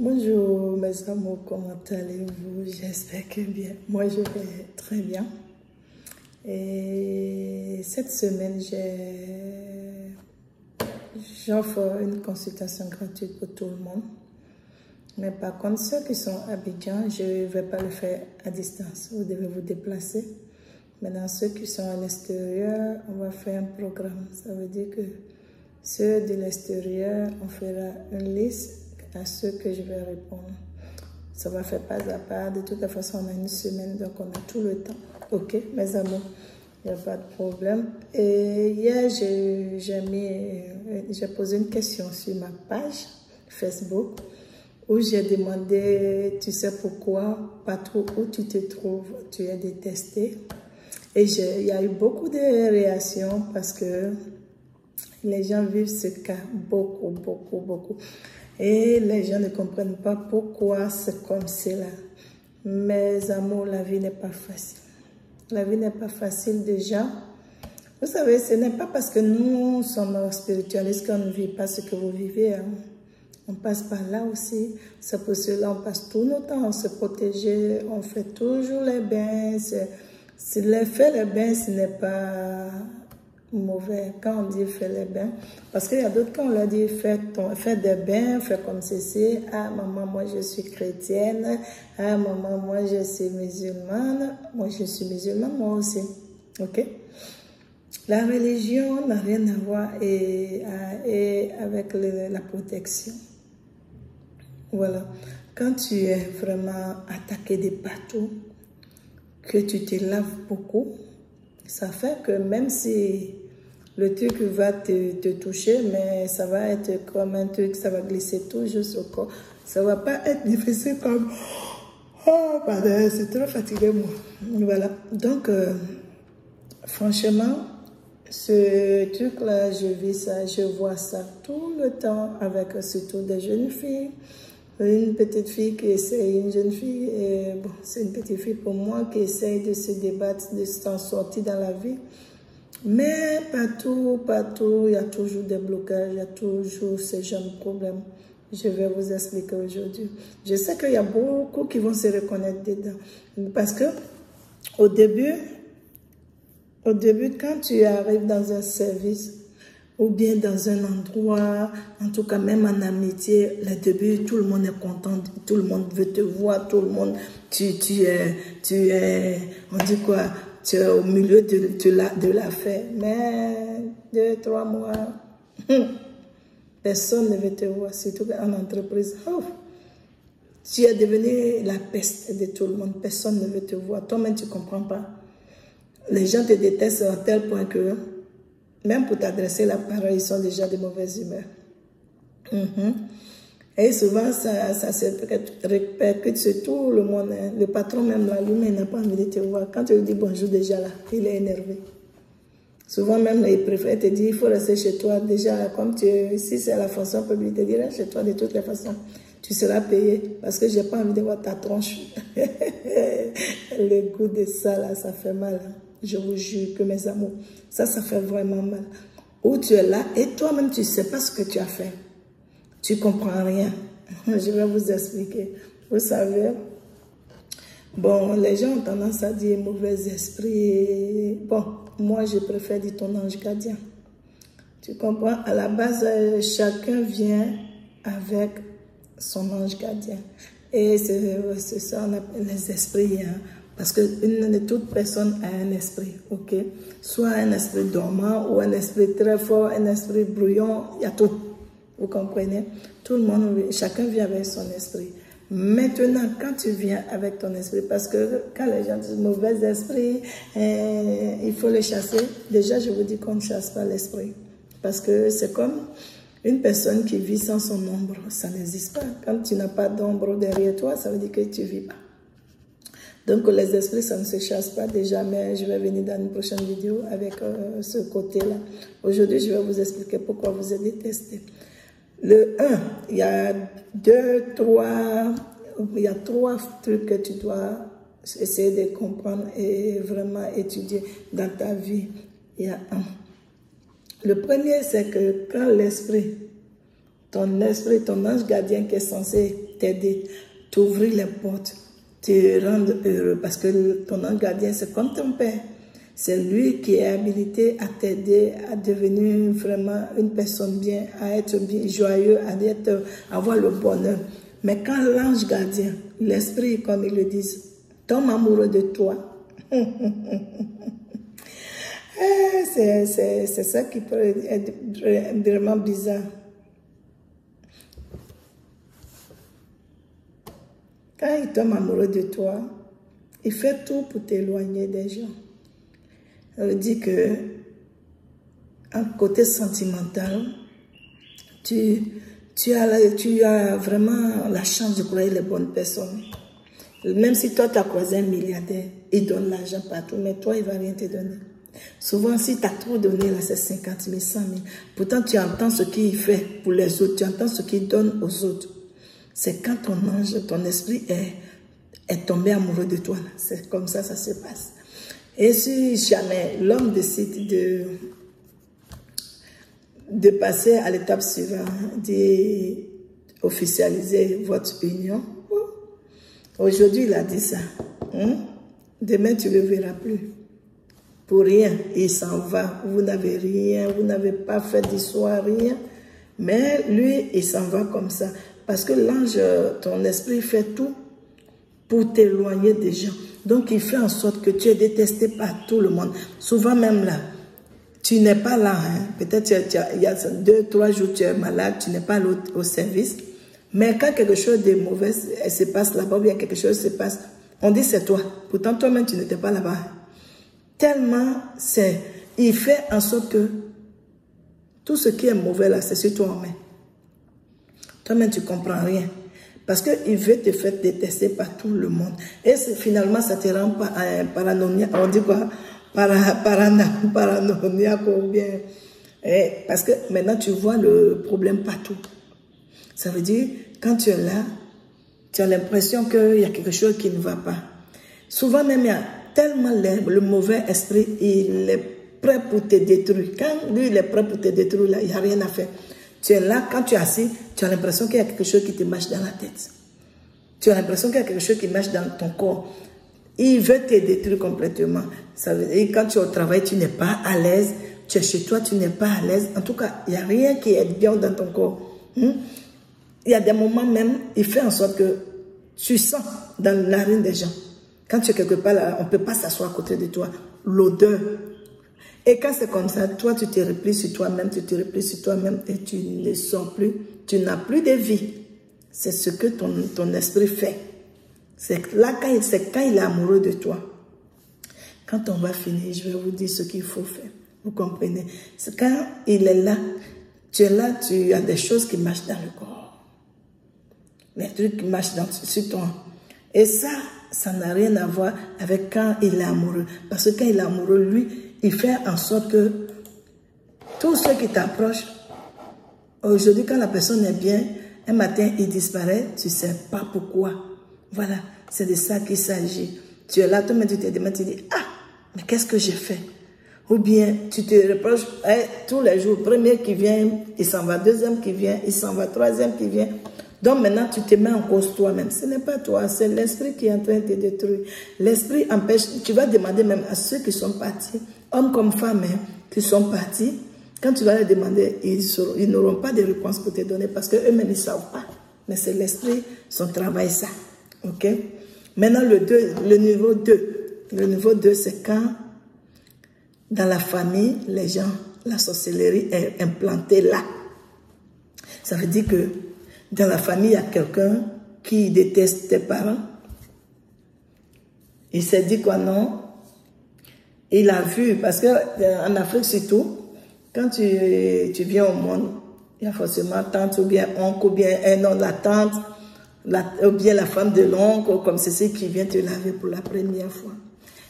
Bonjour mes amours, comment allez-vous? J'espère que bien. Moi je vais très bien. Et cette semaine, j'offre une consultation gratuite pour tout le monde. Mais par contre, ceux qui sont à Abidjan, je ne vais pas le faire à distance. Vous devez vous déplacer. Maintenant, ceux qui sont à l'extérieur, on va faire un programme. Ça veut dire que ceux de l'extérieur, on fera une liste à ceux que je vais répondre. Ça va faire pas à pas. De toute façon, on a une semaine, donc on a tout le temps. Ok, mes amours, il n'y a pas de problème. Et hier, j'ai posé une question sur ma page Facebook où j'ai demandé, tu sais pourquoi, partout où tu te trouves, tu es détesté. Et il y a eu beaucoup de réactions parce que les gens vivent ce cas beaucoup. Et les gens ne comprennent pas pourquoi c'est comme cela. Mes amours, la vie n'est pas facile. La vie n'est pas facile déjà. Vous savez, ce n'est pas parce que nous sommes spiritualistes qu'on ne vit pas ce que vous vivez. Hein. On passe par là aussi. C'est pour cela on passe tout notre temps à se protéger. On fait toujours les bains. Faire les bains, ce n'est pas mauvais quand on dit faire les bains, parce qu'il y a d'autres quand on leur dit fais des bains, fais comme ceci. Ah maman, moi je suis chrétienne. Ah maman, moi je suis musulmane. Moi je suis musulmane, moi aussi. Ok, la religion n'a rien à voir avec la protection. Voilà, quand tu es vraiment attaqué de partout, que tu te laves beaucoup, ça fait que même si le truc va te toucher, mais ça va être comme un truc, ça va glisser tout juste au corps. Ça va pas être difficile comme oh pardon, c'est trop fatigué moi. Voilà. Donc franchement, ce truc-là, je vis ça, je vois ça tout le temps avec surtout des jeunes filles. Une petite fille qui essaye, une jeune fille, bon, c'est une petite fille pour moi qui essaye de se débattre, de s'en sortir dans la vie. Mais partout, il y a toujours des blocages, il y a toujours ce genre de problèmes. Je vais vous expliquer aujourd'hui. Je sais qu'il y a beaucoup qui vont se reconnaître dedans. Parce que au début, quand tu arrives dans un service, ou bien dans un endroit, en tout cas même en amitié, le début, tout le monde est content, tout le monde veut te voir, tout le monde, tu es, on dit quoi, tu es au milieu de la fête. Mais 2-3 mois, personne ne veut te voir, surtout en entreprise. Oh, tu es devenu la peste de tout le monde, personne ne veut te voir, toi-même tu ne comprends pas. Les gens te détestent à tel point que même pour t'adresser la parole, ils sont déjà de mauvaise humeur. Et souvent, ça se répercute sur tout le monde. Hein. Le patron même là, lui-même n'a pas envie de te voir. Quand tu lui dis bonjour déjà là, il est énervé. Souvent même, il préfère te dire, il faut rester chez toi. Déjà, comme si c'est la fonction publique, il te dira chez toi de toutes les façons. Tu seras payé parce que je n'ai pas envie de voir ta tronche. Le goût de ça là, ça fait mal. Hein. Je vous jure que mes amours, ça fait vraiment mal. Où tu es là et toi-même, tu ne sais pas ce que tu as fait. Tu ne comprends rien. Je vais vous expliquer. Vous savez, bon, les gens ont tendance à dire mauvais esprit. Bon, moi, je préfère dire ton ange gardien. Tu comprends? À la base, chacun vient avec son ange gardien. Et c'est ça, on appelle les esprits. Hein. Parce que toute personne a un esprit, ok? Soit un esprit dormant ou un esprit très fort, un esprit brouillon, il y a tout. Vous comprenez? Tout le monde, chacun vient avec son esprit. Maintenant, quand tu viens avec ton esprit, parce que quand les gens disent mauvais esprit, il faut le chasser. Déjà, je vous dis qu'on ne chasse pas l'esprit. Parce que c'est comme une personne qui vit sans son ombre. Ça n'existe pas. Quand tu n'as pas d'ombre derrière toi, ça veut dire que tu ne vis pas. Donc les esprits, ça ne se chasse pas déjà, mais je vais venir dans une prochaine vidéo avec ce côté-là. Aujourd'hui, je vais vous expliquer pourquoi vous êtes détesté. Le 1, il y a trois trucs que tu dois essayer de comprendre et vraiment étudier dans ta vie. Il y a un. Le premier, c'est que quand l'esprit ton esprit, ton ange gardien qui est censé t'aider, t'ouvrir les portes, te rendre heureux. Parce que ton ange gardien, c'est comme ton père. C'est lui qui est habilité à t'aider à devenir vraiment une personne bien, à être bien, joyeux, à avoir le bonheur. Mais quand l'ange gardien, l'esprit, comme ils le disent, tombe amoureux de toi, c'est ça qui peut être vraiment bizarre. Quand il tombe amoureux de toi, il fait tout pour t'éloigner des gens. Ça veut dire que, en côté sentimental, tu as vraiment la chance de croiser les bonnes personnes. Même si toi, tu as croisé un milliardaire, il donne l'argent partout, mais toi, il ne va rien te donner. Souvent, si tu as trop donné, là, c'est 50 000, 100 000. Pourtant, tu entends ce qu'il fait pour les autres, tu entends ce qu'il donne aux autres. C'est quand ton ange, ton esprit est tombé amoureux de toi. C'est comme ça se passe. Et si jamais l'homme décide de passer à l'étape suivante, d'officialiser votre union, aujourd'hui il a dit ça. Demain tu ne le verras plus. Pour rien, il s'en va. Vous n'avez rien, vous n'avez pas fait d'histoire, rien. Mais lui, il s'en va comme ça. Parce que l'ange, ton esprit fait tout pour t'éloigner des gens. Donc, il fait en sorte que tu es détesté par tout le monde. Souvent même là, tu n'es pas là. Hein. Peut-être il y a 2, 3 jours, tu es malade, tu n'es pas au service. Mais quand quelque chose de mauvais se passe là-bas, ou bien quelque chose se passe, on dit c'est toi. Pourtant, toi-même, tu n'étais pas là-bas. Tellement, il fait en sorte que tout ce qui est mauvais là, c'est sur toi en main. Toi-même, tu ne comprends rien. Parce qu'il veut te faire détester par tout le monde. Et finalement, ça te rend paranoïaque. On dit quoi? Paranoïaque ou bien. Parce que maintenant, tu vois le problème partout. Ça veut dire, quand tu es là, tu as l'impression qu'il y a quelque chose qui ne va pas. Souvent même, il y a tellement le mauvais esprit, il est prêt pour te détruire. Quand lui, il est prêt pour te détruire, là, il n'y a rien à faire. Tu es là, quand tu es assis, tu as l'impression qu'il y a quelque chose qui te marche dans la tête. Tu as l'impression qu'il y a quelque chose qui marche dans ton corps. Il veut te détruire complètement. Ça veut dire, quand tu es au travail, tu n'es pas à l'aise. Tu es chez toi, tu n'es pas à l'aise. En tout cas, il n'y a rien qui est bien dans ton corps. Il y a des moments même, il fait en sorte que tu sens dans la narine des gens. Quand tu es quelque part là, on ne peut pas s'asseoir à côté de toi. L'odeur. Et quand c'est comme ça, toi, tu te replies sur toi-même, tu te replies sur toi-même et tu ne sors plus. Tu n'as plus de vie. C'est ce que ton esprit fait. C'est là quand il est amoureux de toi. Quand on va finir, je vais vous dire ce qu'il faut faire. Vous comprenez? C'est quand il est là, tu as des choses qui marchent dans le corps. Les trucs qui marchent sur toi. Et ça n'a rien à voir avec quand il est amoureux. Parce que quand il est amoureux, lui, il fait en sorte que tous ceux qui t'approchent, aujourd'hui, quand la personne est bien, un matin, il disparaît, tu ne sais pas pourquoi. Voilà, c'est de ça qu'il s'agit. Tu es là, toi-même, tu te demandes, tu dis, ah, mais qu'est-ce que j'ai fait? Ou bien, tu te reproches tous les jours. Premier qui vient, il s'en va. Deuxième qui vient, il s'en va. Troisième qui vient. Donc maintenant, tu te mets en cause toi-même. Ce n'est pas toi, c'est l'esprit qui est en train de te détruire. L'esprit empêche, tu vas demander même à ceux qui sont partis, hommes comme femmes, qui sont partis, quand tu vas leur demander, ils n'auront pas de réponse pour te donner parce qu'eux-mêmes, ils ne savent pas. Mais c'est l'esprit, son travail, ça. Ok? Maintenant, le niveau 2. Le niveau 2, c'est quand, dans la famille, les gens, la sorcellerie est implantée là. Ça veut dire que dans la famille, il y a quelqu'un qui déteste tes parents. Il s'est dit quoi, non? Il a vu, parce qu'en Afrique surtout, quand tu viens au monde, il y a forcément tante ou bien oncle, ou bien la tante, ou bien la femme de l'oncle, comme ceci qui vient te laver pour la première fois.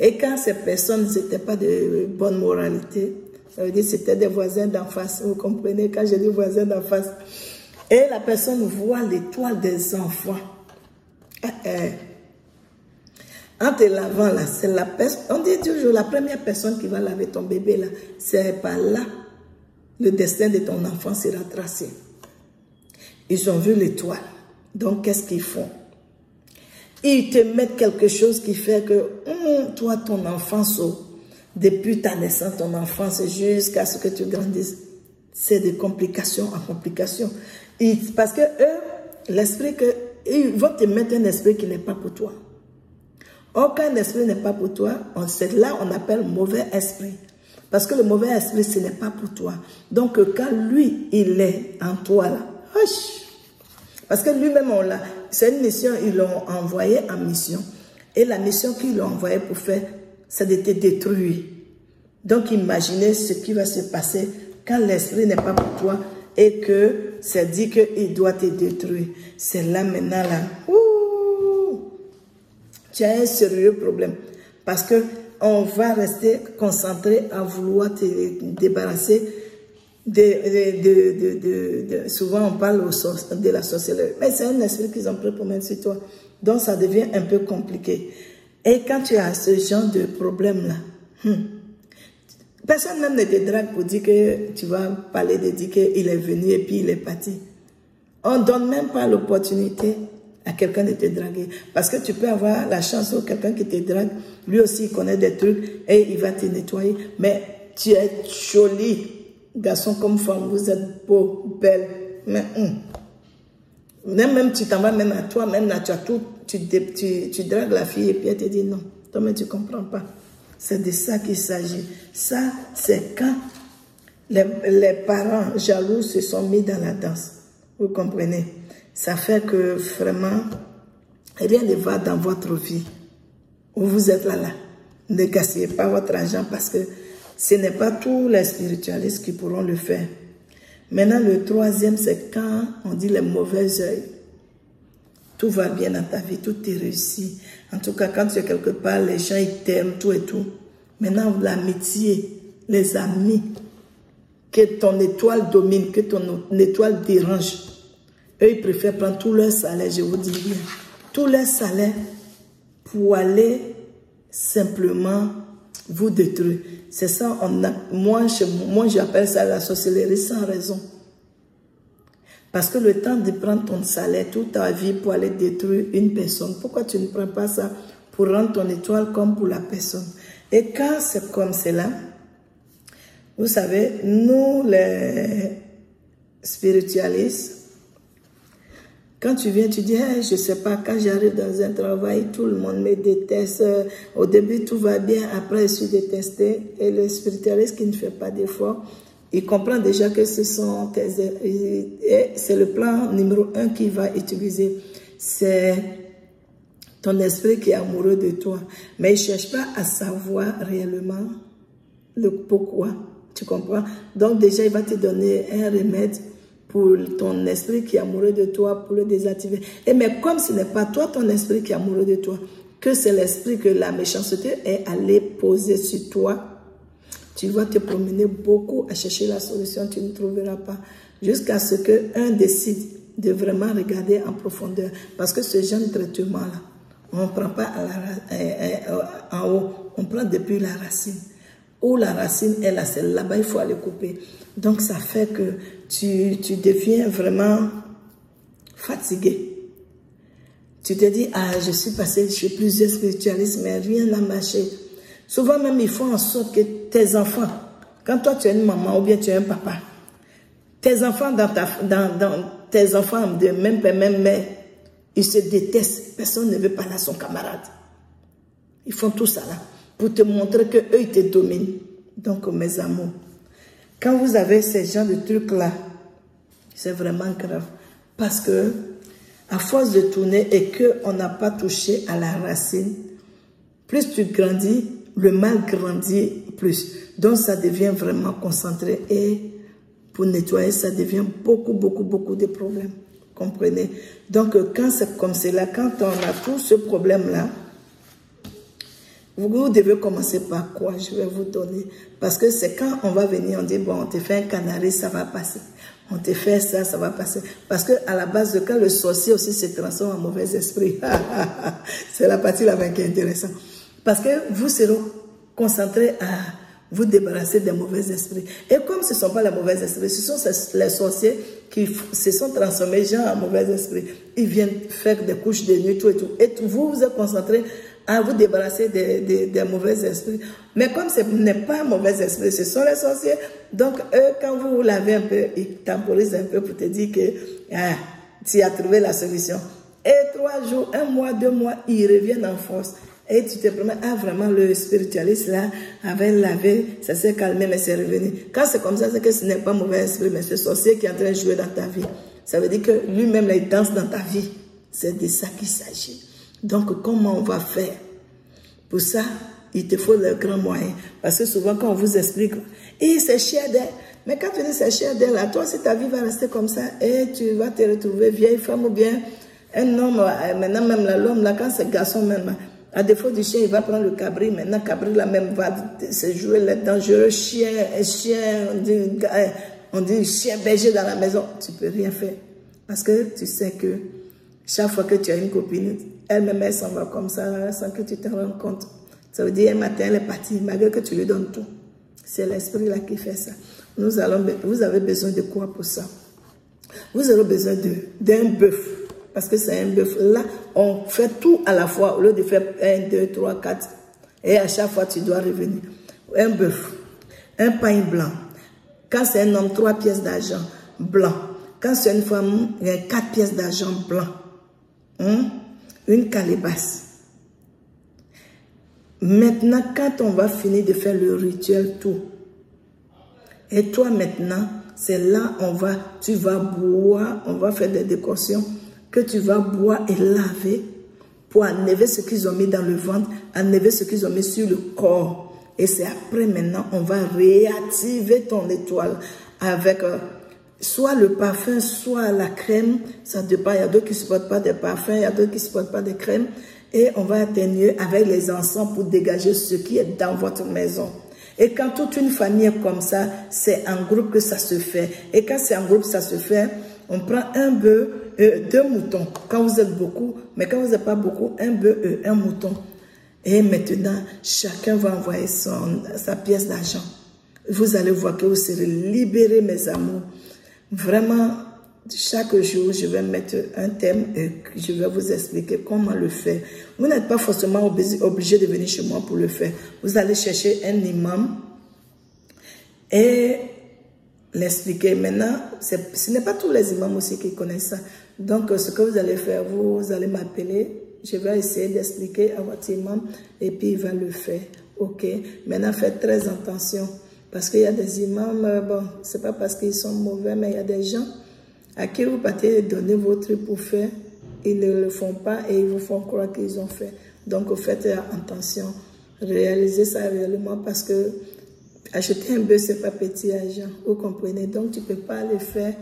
Et quand ces personnes n'étaient pas de bonne moralité, ça veut dire que c'était des voisins d'en face. Vous comprenez, quand j'ai dit voisins d'en face. Et la personne voit l'étoile des enfants. En te lavant là, c'est la personne, on dit toujours la première personne qui va laver ton bébé là, c'est par là, le destin de ton enfant sera tracé. Ils ont vu l'étoile. Donc, qu'est-ce qu'ils font? Ils te mettent quelque chose qui fait que, toi, ton enfance, depuis ta naissance, ton enfance, jusqu'à ce que tu grandisses, c'est de complication en complication. Parce que eux, l'esprit que, ils vont te mettre un esprit qui n'est pas pour toi. Aucun esprit n'est pas pour toi. C'est là on appelle mauvais esprit. Parce que le mauvais esprit, ce n'est pas pour toi. Donc, quand lui, il est en toi, là, parce que lui-même, c'est une mission, ils l'ont envoyé en mission. Et la mission qu'ils l'ont envoyé pour faire, c'est de te détruire. Donc, imaginez ce qui va se passer quand l'esprit n'est pas pour toi et que c'est dit qu'il doit te détruire. C'est là maintenant, là, tu as un sérieux problème. Parce que on va rester concentré à vouloir te débarrasser souvent on parle de la sorcellerie. Mais c'est un esprit qu'ils ont pris pour mettre sur toi. Donc ça devient un peu compliqué. Et quand tu as ce genre de problème-là, personne même ne te drague pour dire que tu vas parler de dire qu'il est venu et puis il est parti. On ne donne même pas l'opportunité à quelqu'un de te draguer. Parce que tu peux avoir la chance où quelqu'un qui te drague, lui aussi il connaît des trucs et il va te nettoyer. Mais tu es jolie, garçon comme femme, vous êtes beau, belle. Mais même tu t'en vas même à toi, même là tu as tout, tu dragues la fille et puis elle te dit non. Toi mais tu ne comprends pas. C'est de ça qu'il s'agit. Ça, c'est quand les parents jaloux se sont mis dans la danse. Vous comprenez? Ça fait que vraiment, rien ne va dans votre vie. Où vous êtes là. Ne gaspillez pas votre argent parce que ce n'est pas tous les spiritualistes qui pourront le faire. Maintenant, le troisième, c'est quand on dit les mauvais œils. Tout va bien dans ta vie, tout est réussi. En tout cas, quand tu es quelque part, les gens, ils t'aiment, tout et tout. Maintenant, l'amitié, les amis, que ton étoile domine, que ton étoile dérange. Eux, ils préfèrent prendre tout leur salaire, je vous dis bien. Tout leur salaire pour aller simplement vous détruire. C'est ça, moi j'appelle ça la sorcellerie sans raison. Parce que le temps de prendre ton salaire, toute ta vie pour aller détruire une personne, pourquoi tu ne prends pas ça pour rendre ton étoile comme pour la personne? Et quand c'est comme cela, vous savez, nous les spiritualistes, quand tu viens, tu dis, hey, je ne sais pas, quand j'arrive dans un travail, tout le monde me déteste. Au début, tout va bien, après, je suis détesté. Et le spiritualiste qui ne fait pas d'effort, il comprend déjà que ce sont tes... Et c'est le plan numéro 1 qu'il va utiliser. C'est ton esprit qui est amoureux de toi. Mais il ne cherche pas à savoir réellement le pourquoi. Tu comprends? Donc déjà, il va te donner un remède pour ton esprit qui est amoureux de toi, pour le désactiver. Et mais comme ce n'est pas toi, ton esprit qui est amoureux de toi, que c'est l'esprit que la méchanceté est allée poser sur toi, tu vas te promener beaucoup à chercher la solution, tu ne trouveras pas. Jusqu'à ce qu'un décide de vraiment regarder en profondeur. Parce que ce genre de traitement-là, on ne prend pas en haut, on prend depuis la racine. Où la racine est là, c'est là-bas, il faut aller couper. Donc ça fait que tu deviens vraiment fatigué. Tu te dis, ah, je suis passé chez plusieurs spiritualistes, mais rien n'a marché. Souvent même, ils font en sorte que tes enfants, quand toi tu es une maman ou bien tu es un papa, tes enfants tes enfants de même père, même mère, ils se détestent. Personne ne veut parler à son camarade. Ils font tout ça là, pour te montrer qu'eux, ils te dominent. Donc, mes amours, quand vous avez ces genres de trucs-là, c'est vraiment grave. Parce que, à force de tourner et qu'on n'a pas touché à la racine, plus tu grandis, le mal grandit plus. Donc, ça devient vraiment concentré. Et pour nettoyer, ça devient beaucoup de problèmes. Comprenez? Donc, quand c'est comme cela, quand on a tout ce problème-là, vous devez commencer par quoi? Je vais vous donner. Parce que c'est quand on va venir, on dit, bon, on te fait un canari, ça va passer. On te fait ça, ça va passer. Parce que à la base, quand le sorcier aussi se transforme en mauvais esprit, c'est la partie là-bas qui est intéressante. Parce que vous serez concentrés à vous débarrasser des mauvais esprits. Et comme ce ne sont pas les mauvais esprits, ce sont les sorciers qui se sont transformés gens en mauvais esprits. Ils viennent faire des couches de nuit, tout et tout. Et vous vous êtes concentré à vous débarrasser des mauvais esprits. Mais comme ce n'est pas un mauvais esprit, ce sont les sorciers. Donc, eux, quand vous lavez un peu, ils temporisent un peu pour te dire que tu as trouvé la solution. Et 3 jours, 1 mois, 2 mois, ils reviennent en force. Et tu te promets, vraiment, le spiritualiste là avait lavé, ça s'est calmé, mais c'est revenu. Quand c'est comme ça, c'est que ce n'est pas un mauvais esprit, mais c'est sorcier qui est en train de jouer dans ta vie. Ça veut dire que lui-même, il danse dans ta vie. C'est de ça qu'il s'agit. Donc, comment on va faire? Pour ça, il te faut le grand moyen. Parce que souvent, quand on vous explique, et c'est cher d'air. Mais quand tu dis c'est cher d'air, là, toi, si ta vie va rester comme ça, et tu vas te retrouver vieille femme ou bien un homme, maintenant même l'homme, là, quand c'est garçon même, à défaut du chien, il va prendre le cabri. Maintenant, cabri, là même, va se jouer les dangereux chiens, on dit chien berger dans la maison. Tu peux rien faire. Parce que tu sais que chaque fois que tu as une copine, elle-même, elle s'en va comme ça, sans que tu te rendes compte. Ça veut dire, un matin, elle est partie, malgré que tu lui donnes tout. C'est l'esprit là qui fait ça. Vous avez besoin de quoi pour ça? Vous aurez besoin d'un bœuf. Parce que c'est un bœuf. Là, on fait tout à la fois, au lieu de faire 1, 2, 3, 4. Et à chaque fois, tu dois revenir. Un bœuf, un pain blanc. Quand c'est un homme, 3 pièces d'argent blanc. Quand c'est une femme, il y a 4 pièces d'argent blanc. Une calebasse. Maintenant, quand on va finir de faire le rituel, tout. Et toi, maintenant, c'est là, tu vas boire, on va faire des décoctions que tu vas boire et laver pour enlever ce qu'ils ont mis dans le ventre, enlever ce qu'ils ont mis sur le corps. Et c'est après, maintenant, on va réactiver ton étoile avec soit le parfum, soit la crème. Ça dépend, il y a d'autres qui ne supportent pas des parfums, il y a d'autres qui ne supportent pas des crèmes. Et on va atténuer avec les encens pour dégager ce qui est dans votre maison. Et quand toute une famille est comme ça, c'est en groupe que ça se fait. Et quand c'est en groupe, ça se fait, on prend un bœuf, 2 moutons. Quand vous êtes beaucoup, mais quand vous n'êtes pas beaucoup, un bœuf, 1 mouton. Et maintenant, chacun va envoyer sa pièce d'argent. Vous allez voir que vous serez libérés, mes amours. Vraiment, chaque jour, je vais mettre un thème et je vais vous expliquer comment le faire. Vous n'êtes pas forcément obligé de venir chez moi pour le faire. Vous allez chercher un imam et l'expliquer. Maintenant, ce n'est pas tous les imams aussi qui connaissent ça. Donc, ce que vous allez faire, vous allez m'appeler. Je vais essayer d'expliquer à votre imam et puis il va le faire. Ok? Maintenant, faites très attention. Parce qu'il y a des imams, bon, c'est pas parce qu'ils sont mauvais, mais il y a des gens à qui vous partez donner votre truc pour faire, ils ne le font pas et ils vous font croire qu'ils ont fait. Donc, faites attention. Réalisez ça réellement parce que acheter un bœuf, ce n'est pas petit argent. Vous comprenez? Donc, tu ne peux pas le faire,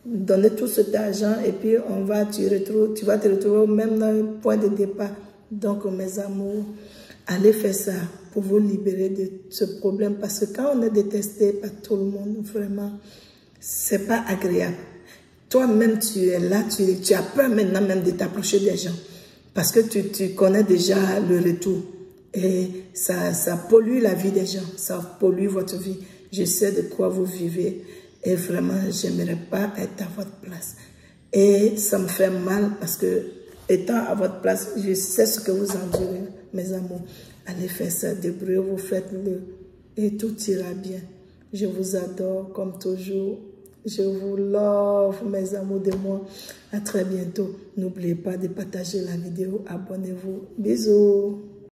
donner tout cet argent et puis tu vas te retrouver au même point de départ. Donc, mes amours, allez faire ça pour vous libérer de ce problème parce que quand on est détesté par tout le monde, vraiment, ce n'est pas agréable. Toi-même, tu es là, tu as peur maintenant même de t'approcher des gens. Parce que tu connais déjà le retour. Et ça pollue la vie des gens. Ça pollue votre vie. Je sais de quoi vous vivez. Et vraiment, je n'aimerais pas être à votre place. Et ça me fait mal parce que, étant à votre place, je sais ce que vous endurez, mes amours. Allez faire ça, débrouillez-vous, faites-le. Et tout ira bien. Je vous adore comme toujours. Je vous love, mes amours de moi. À très bientôt. N'oubliez pas de partager la vidéo. Abonnez-vous. Bisous.